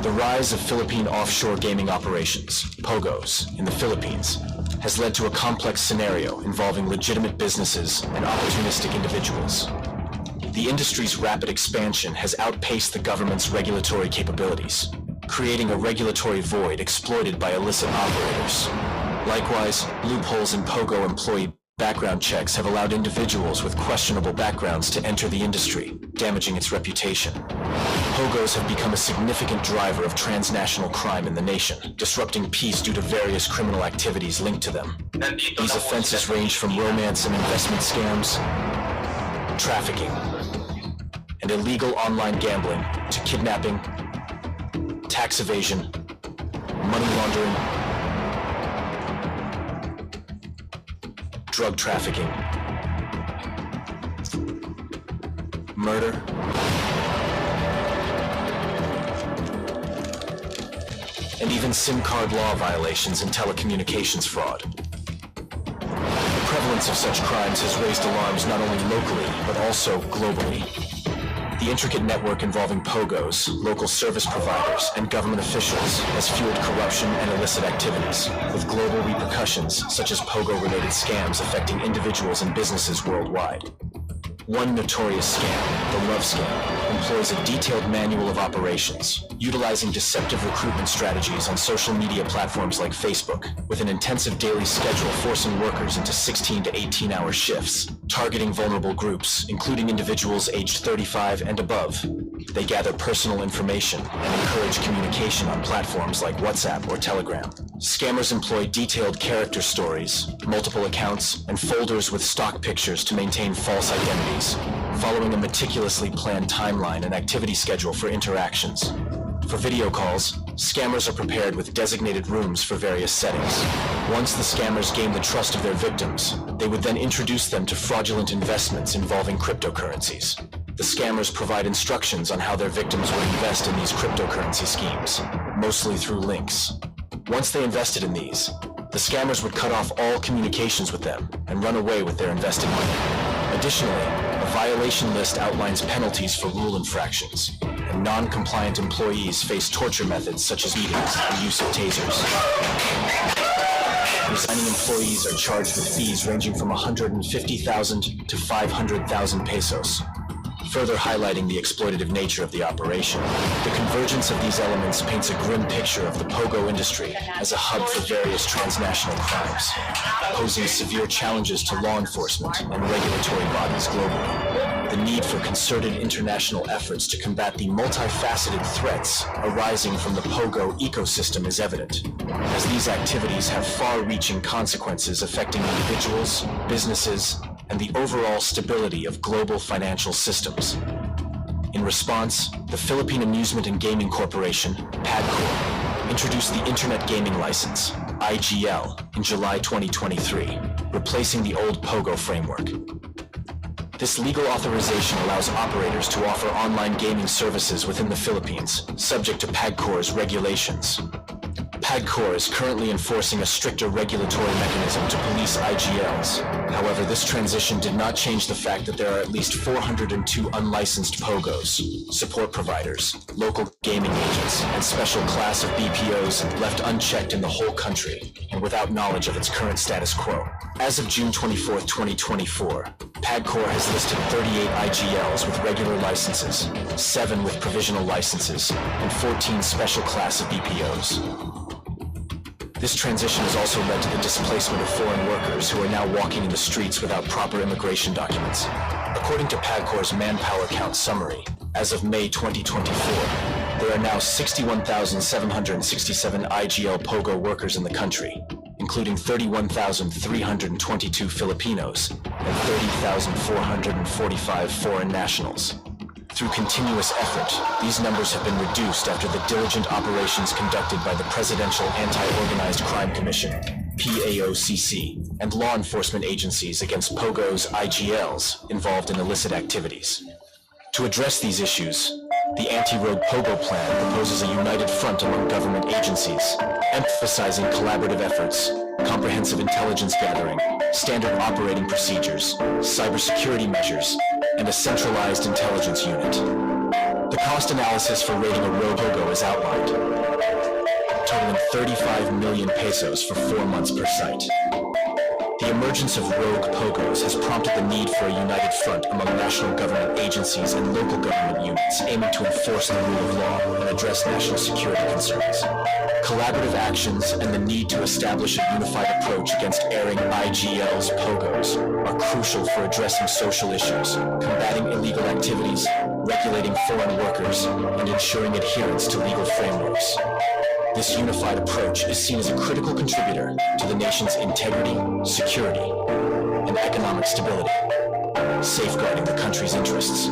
The rise of Philippine offshore gaming operations, Pogos, in the Philippines, has led to a complex scenario involving legitimate businesses and opportunistic individuals. The industry's rapid expansion has outpaced the government's regulatory capabilities, creating a regulatory void exploited by illicit operators. Likewise, loopholes in Pogo employee background checks have allowed individuals with questionable backgrounds to enter the industry, damaging its reputation. Pogos have become a significant driver of transnational crime in the nation, disrupting peace due to various criminal activities linked to them. These offenses range from romance and investment scams, trafficking, and illegal online gambling to kidnapping, tax evasion, money laundering, drug trafficking, murder, and even SIM card law violations and telecommunications fraud. The prevalence of such crimes has raised alarms not only locally, but also globally. The intricate network involving Pogos, local service providers, and government officials has fueled corruption and illicit activities, with global repercussions such as Pogo-related scams affecting individuals and businesses worldwide. One notorious scam, the Love Scam, employs a detailed manual of operations, utilizing deceptive recruitment strategies on social media platforms like Facebook, with an intensive daily schedule forcing workers into 16 to 18-hour shifts, targeting vulnerable groups, including individuals aged 35 and above. They gather personal information and encourage communication on platforms like WhatsApp or Telegram. Scammers employ detailed character stories, multiple accounts, and folders with stock pictures to maintain false identities, following a meticulously planned timeline and activity schedule for interactions. For video calls, scammers are prepared with designated rooms for various settings. Once the scammers gain the trust of their victims, they would then introduce them to fraudulent investments involving cryptocurrencies. The scammers provide instructions on how their victims would invest in these cryptocurrency schemes, mostly through links. Once they invested in these, the scammers would cut off all communications with them and run away with their invested money. Additionally, a violation list outlines penalties for rule infractions, and non-compliant employees face torture methods such as beatings and use of tasers. Resigning employees are charged with fees ranging from 150,000 to 500,000 pesos, further highlighting the exploitative nature of the operation. The convergence of these elements paints a grim picture of the Pogo industry as a hub for various transnational crimes, posing severe challenges to law enforcement and regulatory bodies globally. The need for concerted international efforts to combat the multifaceted threats arising from the Pogo ecosystem is evident, as these activities have far-reaching consequences affecting individuals, businesses, and the overall stability of global financial systems. In response, the Philippine Amusement and Gaming Corporation, PAGCOR, introduced the Internet Gaming License, IGL, in July 2023, replacing the old Pogo framework. This legal authorization allows operators to offer online gaming services within the Philippines, subject to PAGCOR's regulations. PAGCOR is currently enforcing a stricter regulatory mechanism to police IGLs. However, this transition did not change the fact that there are at least 402 unlicensed Pogos, support providers, local gaming agents, and special class of BPOs left unchecked in the whole country, and without knowledge of its current status quo. As of June 24, 2024, PAGCOR has listed 38 IGLs with regular licenses, 7 with provisional licenses, and 14 special class of BPOs. This transition has also led to the displacement of foreign workers who are now walking in the streets without proper immigration documents. According to PAGCOR's manpower count summary, as of May 2024, there are now 61,767 IGL Pogo workers in the country, including 31,322 Filipinos and 30,445 foreign nationals. Through continuous effort, these numbers have been reduced after the diligent operations conducted by the Presidential Anti-Organized Crime Commission, PAOCC, and law enforcement agencies against Pogo's IGLs involved in illicit activities. To address these issues, the Anti-Rogue Pogo Plan proposes a united front among government agencies, emphasizing collaborative efforts, comprehensive intelligence gathering, standard operating procedures, cybersecurity measures, and a centralized intelligence unit. The cost analysis for raiding a rogue Pogo is outlined, totaling 35 million pesos for 4 months per site. The emergence of rogue Pogos has prompted the need for a united front among national government agencies and local government units aiming to enforce the rule of law and address national security concerns. Collaborative actions and the need to establish a unified approach against erring IGL's Pogos are crucial for addressing social issues, combating illegal activities, regulating foreign workers, and ensuring adherence to legal frameworks. This unified approach is seen as a critical contributor to the nation's integrity, security, and economic stability, safeguarding the country's interests.